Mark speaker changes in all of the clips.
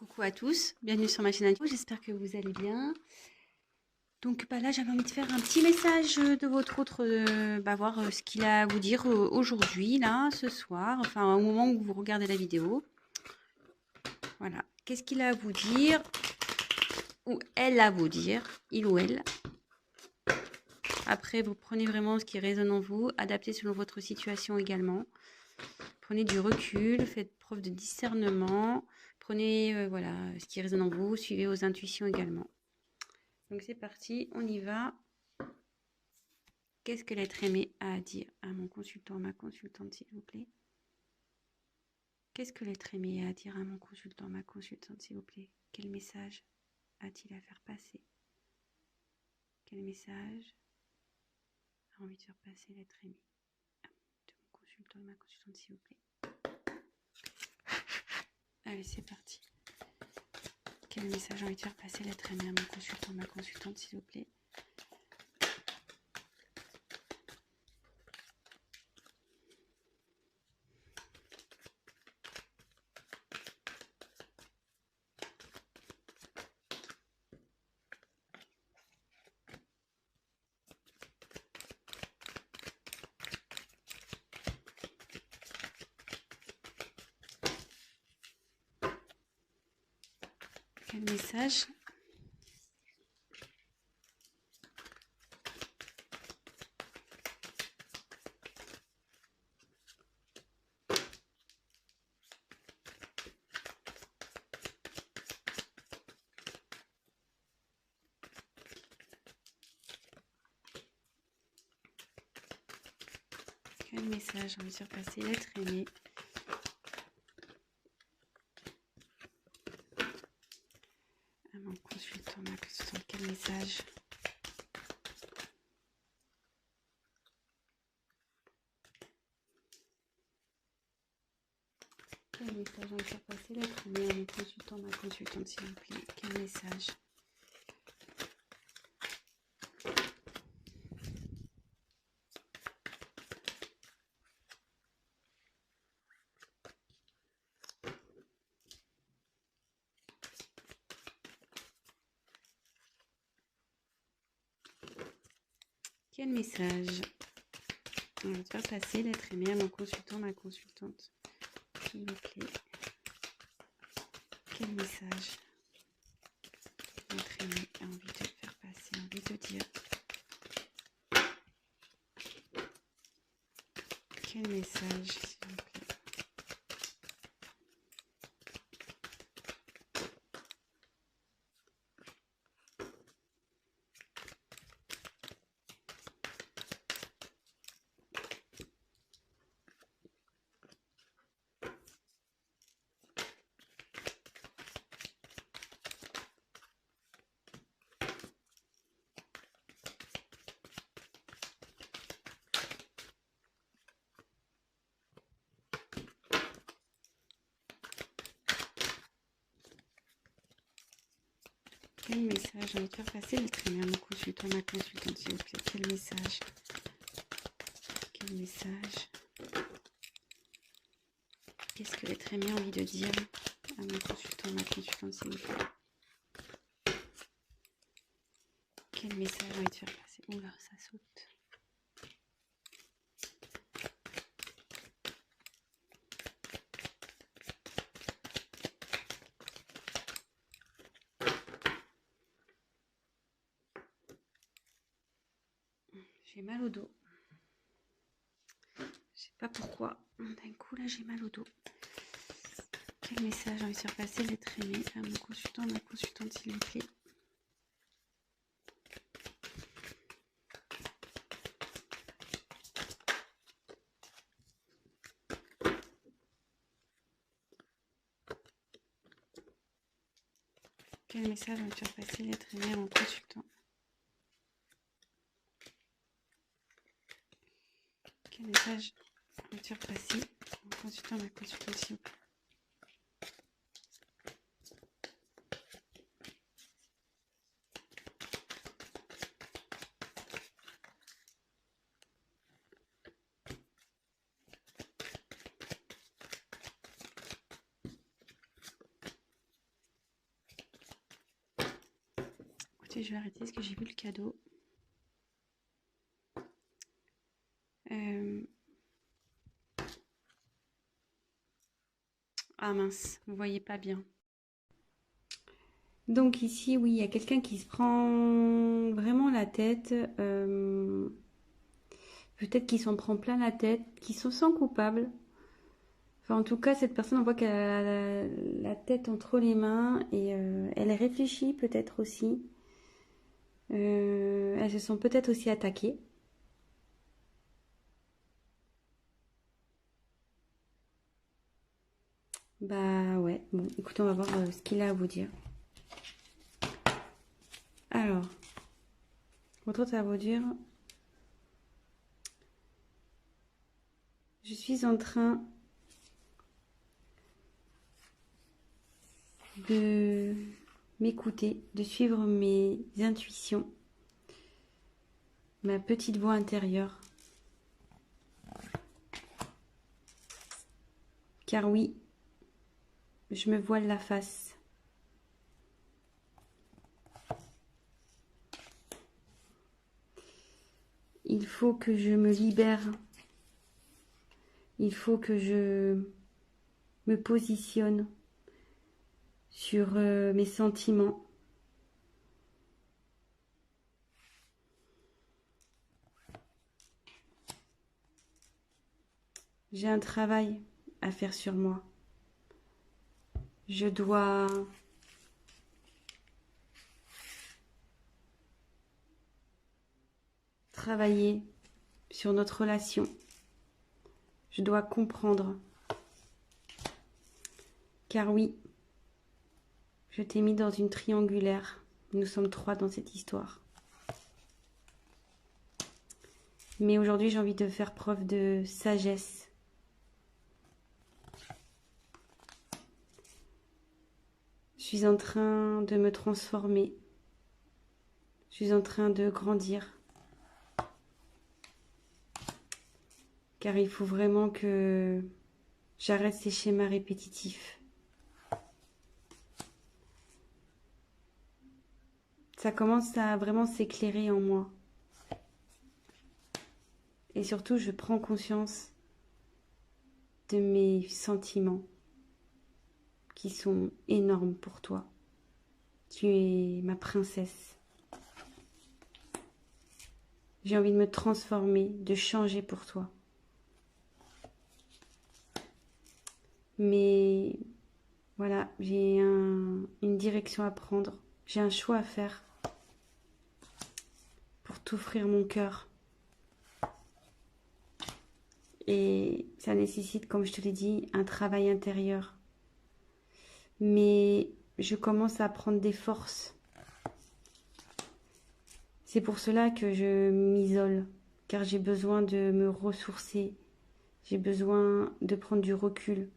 Speaker 1: Coucou à tous, bienvenue sur ma chaîne YouTube, j'espère que vous allez bien. Donc là j'avais envie de faire un petit message de votre autre, voir ce qu'il a à vous dire aujourd'hui, là, ce soir, enfin au moment où vous regardez la vidéo. Voilà, qu'est-ce qu'il a à vous dire, ou elle a à vous dire, il ou elle. Après vous prenez vraiment ce qui résonne en vous, adaptez selon votre situation également. Prenez du recul, faites preuve de discernement, prenez voilà, ce qui résonne en vous, suivez vos intuitions également. Donc c'est parti, on y va. Qu'est-ce que l'être aimé a à dire à mon consultant, à ma consultante, s'il vous plaît? Qu'est-ce que l'être aimé a à dire à mon consultant, ma consultante, s'il vous plaît? Quel message a-t-il à faire passer? Quel message a envie de faire passer l'être aimé de mon consultant, ma consultante, s'il vous plaît? Allez, c'est parti. Quel message a envie de faire passer l'être aimé à mon consultant, ma consultante, s'il vous plaît? Quel message? Quel message a envie de faire passer l'être aimé à mon consultant, ma consultante? Quel message? Quel message a envie de faire passer l'être aimé à mon consultant, ma consultante, s'il vous plaît? Quel message? Quel message on va faire passer l'être aimé à mon consultant, ma consultante, s'il vous plaît? Quel message l'être aimé a envie de faire passer, envie de dire? Quel message, s'il vous plaît? Quel message a envie de faire passer l'être aimé à mon consultant, ma consultante, s'il vous plaît? Quel message? Quel message? Qu'est-ce que l'être aimé a envie de dire à mon consultant, ma consultante, s'il vous plaît? Quel message a envie de faire passer? Oula, ça saute. J'ai mal au dos. Je sais pas pourquoi. D'un coup, là, j'ai mal au dos. Quel message a envie de faire passer l'être aimé à mon consultant, ma consultante, s'il vous plaît? Quel message a envie de faire passer l'être aimé à mon consultant? Quel message a envie de faire passer mon consultant, ma consultante, s'il vous plaît? arrêter, je vais arrêter parce que j'ai vu le cadeau. Ah mince, vous voyez pas bien. Donc ici, oui, il y a quelqu'un qui se prend vraiment la tête. Peut-être qu'il s'en prend plein la tête, qu'il se sent coupable. Enfin, en tout cas, cette personne, on voit qu'elle a la tête entre les mains et elle réfléchit peut-être aussi. Elles se sont peut-être aussi attaquées. Bah ouais, bon, écoutez, on va voir ce qu'il a à vous dire. Alors, votre autre à vous dire. Je suis en train de m'écouter, de suivre mes intuitions, ma petite voix intérieure. Car oui, je me voile la face. Il faut que je me libère. Il faut que je me positionne sur mes sentiments. J'ai un travail à faire sur moi. Je dois travailler sur notre relation. Je dois comprendre. Car oui, je t'ai mis dans une triangulaire. Nous sommes 3 dans cette histoire. Mais aujourd'hui, j'ai envie de faire preuve de sagesse. Je suis en train de me transformer. Je suis en train de grandir. Car il faut vraiment que j'arrête ces schémas répétitifs. Ça commence à vraiment s'éclairer en moi. Et surtout, je prends conscience de mes sentiments qui sont énormes pour toi. Tu es ma princesse. J'ai envie de me transformer, de changer pour toi. Mais voilà, j'ai une direction à prendre. J'ai un choix à faire pour t'offrir mon cœur. Et ça nécessite, comme je te l'ai dit, un travail intérieur. Mais je commence à prendre des forces. C'est pour cela que je m'isole, car j'ai besoin de me ressourcer. J'ai besoin de prendre du recul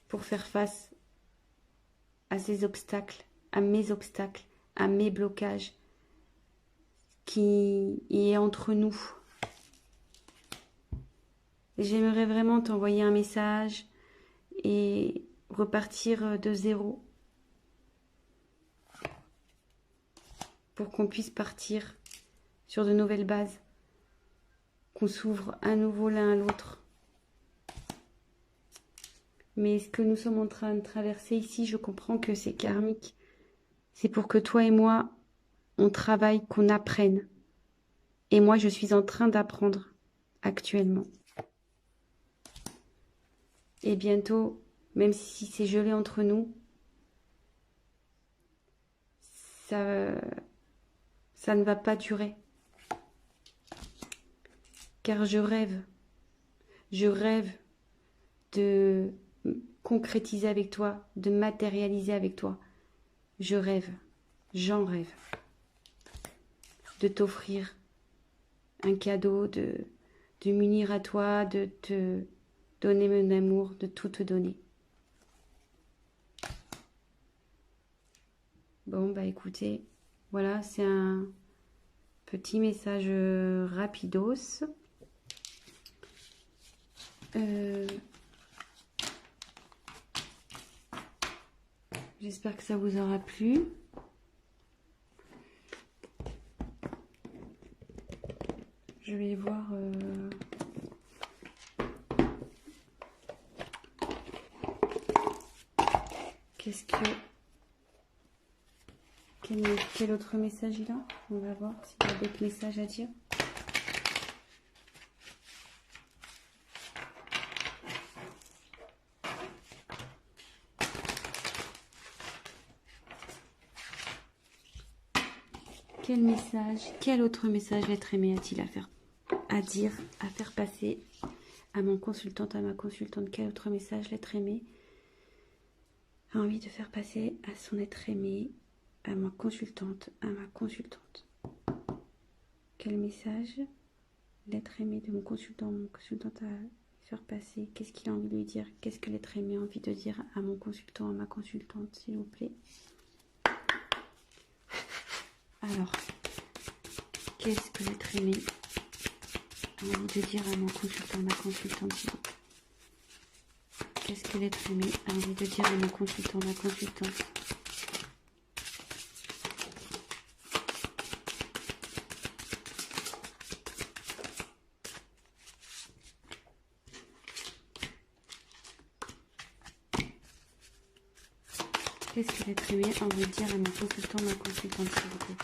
Speaker 1: pour faire face à ces obstacles, à mes blocages qui est entre nous. J'aimerais vraiment t'envoyer un message et repartir de zéro pour qu'on puisse partir sur de nouvelles bases, qu'on s'ouvre à nouveau l'un à l'autre. Mais ce que nous sommes en train de traverser ici, je comprends que c'est karmique. C'est pour que toi et moi, on travaille, qu'on apprenne. Et moi, je suis en train d'apprendre actuellement. Et bientôt, même si c'est gelé entre nous, ça ne va pas durer. Car je rêve de concrétiser avec toi, de matérialiser avec toi. J'en rêve, de t'offrir un cadeau, de m'unir à toi, de te donner mon amour, de tout te donner. Bon, bah écoutez, voilà, c'est un petit message rapidos. J'espère que ça vous aura plu. Je vais voir... Qu'est-ce que... Quel autre message il a? On va voir s'il y a d'autres messages à dire. Quel message, quel autre message l'être aimé a-t-il à dire, à faire passer à mon consultante, à ma consultante? Quel autre message l'être aimé a envie de faire passer à son être aimé, à ma consultante, à ma consultante? Quel message l'être aimé de mon consultante a faire passer? Qu'est-ce qu'il a envie de lui dire? Qu'est-ce que l'être aimé a envie de dire à mon consultant, à ma consultante, s'il vous plaît? Alors, qu'est-ce que l'être aimé a envie de dire à mon consultant, à ma consultante, s'il vous plaît? Qu'est-ce que l'être aimé a envie de dire à mon consultant, ma consultante? Qu'est-ce que l'être aimé a envie de dire à mon consultant, ma consultante, s'il vous plaît?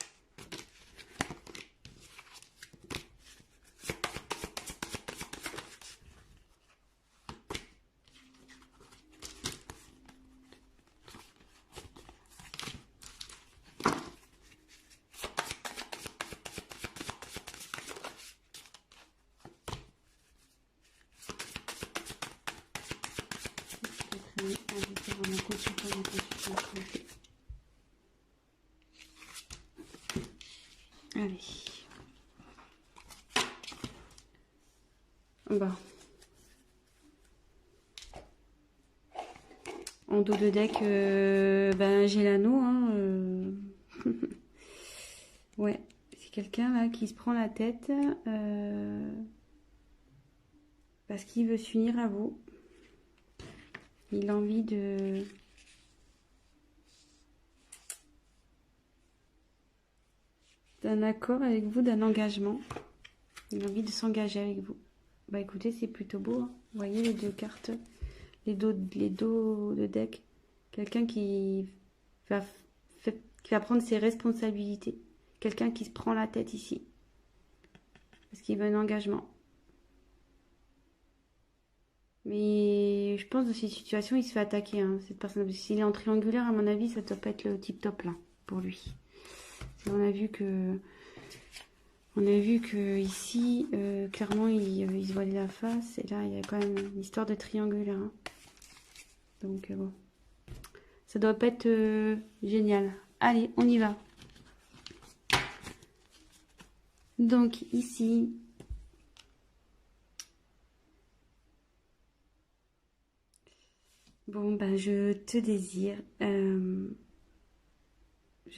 Speaker 1: Allez. Bon. En dos de deck, ben, j'ai l'anneau. Hein, ouais, c'est quelqu'un là qui se prend la tête parce qu'il veut s'unir à vous. Il a envie d'un accord avec vous, d'un engagement. Il a envie de s'engager avec vous. Bah écoutez, c'est plutôt beau. Hein. Vous voyez les deux cartes, les dos de deck. Quelqu'un qui va prendre ses responsabilités. Quelqu'un qui se prend la tête ici. Parce qu'il veut un engagement. Mais je pense que dans cette situation, il se fait attaquer, hein, cette personne. S'il est en triangulaire, à mon avis, ça ne doit pas être le tip top là, pour lui. On a vu que ici, clairement, il se voilait la face. Et là, il y a quand même une histoire de triangulaire. Hein. Donc, bon. Ça doit pas être génial. Allez, on y va. Donc, ici... Bon, ben, je te désire. Je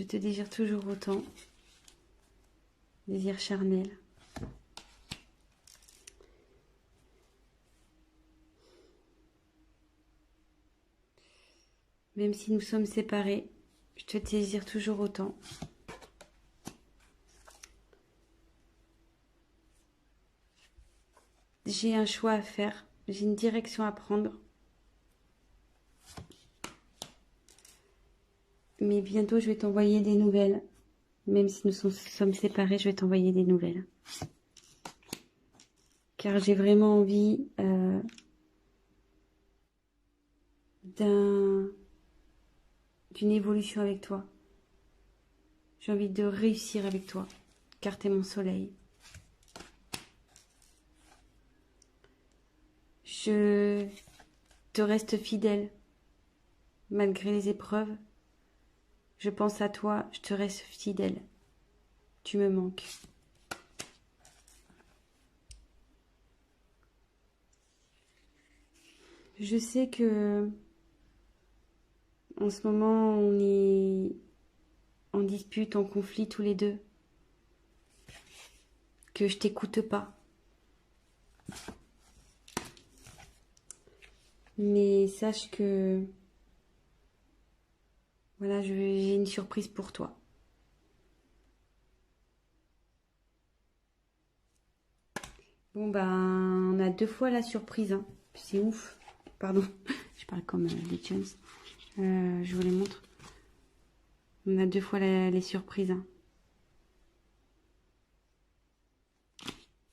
Speaker 1: te désire toujours autant. Désir charnel. Même si nous sommes séparés, je te désire toujours autant. J'ai un choix à faire. J'ai une direction à prendre. Mais bientôt, je vais t'envoyer des nouvelles. Même si nous sommes séparés, je vais t'envoyer des nouvelles. Car j'ai vraiment envie d'une évolution avec toi. J'ai envie de réussir avec toi. Car t'es mon soleil. Je te reste fidèle. Malgré les épreuves. Je pense à toi, je te reste fidèle. Tu me manques. Je sais que en ce moment, on est en dispute, en conflit tous les deux. Que je t'écoute pas. Mais sache que Voilà, j'ai une surprise pour toi. Bon, ben, on a 2 fois la surprise. Hein. C'est ouf. Pardon, je parle comme les Jones. Je vous les montre. On a 2 fois les surprises. Hein.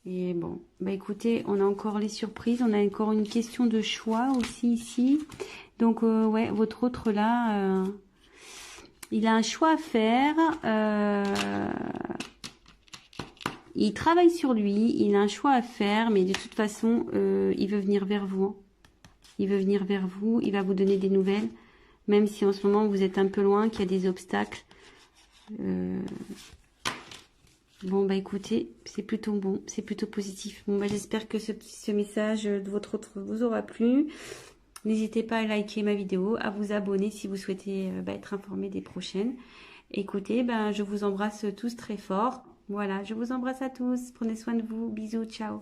Speaker 1: Et bon, bah écoutez, on a encore les surprises. On a encore une question de choix aussi ici. Donc, ouais, votre autre là, il a un choix à faire. Il travaille sur lui. Il a un choix à faire. Mais de toute façon, il veut venir vers vous. Hein. Il veut venir vers vous. Il va vous donner des nouvelles. Même si en ce moment, vous êtes un peu loin, qu'il y a des obstacles. Bon, bah écoutez, c'est plutôt bon, c'est plutôt positif. Bon, bah j'espère que ce message de votre autre vous aura plu. N'hésitez pas à liker ma vidéo, à vous abonner si vous souhaitez être informé des prochaines. Écoutez, je vous embrasse tous très fort. Voilà, je vous embrasse à tous. Prenez soin de vous. Bisous, ciao.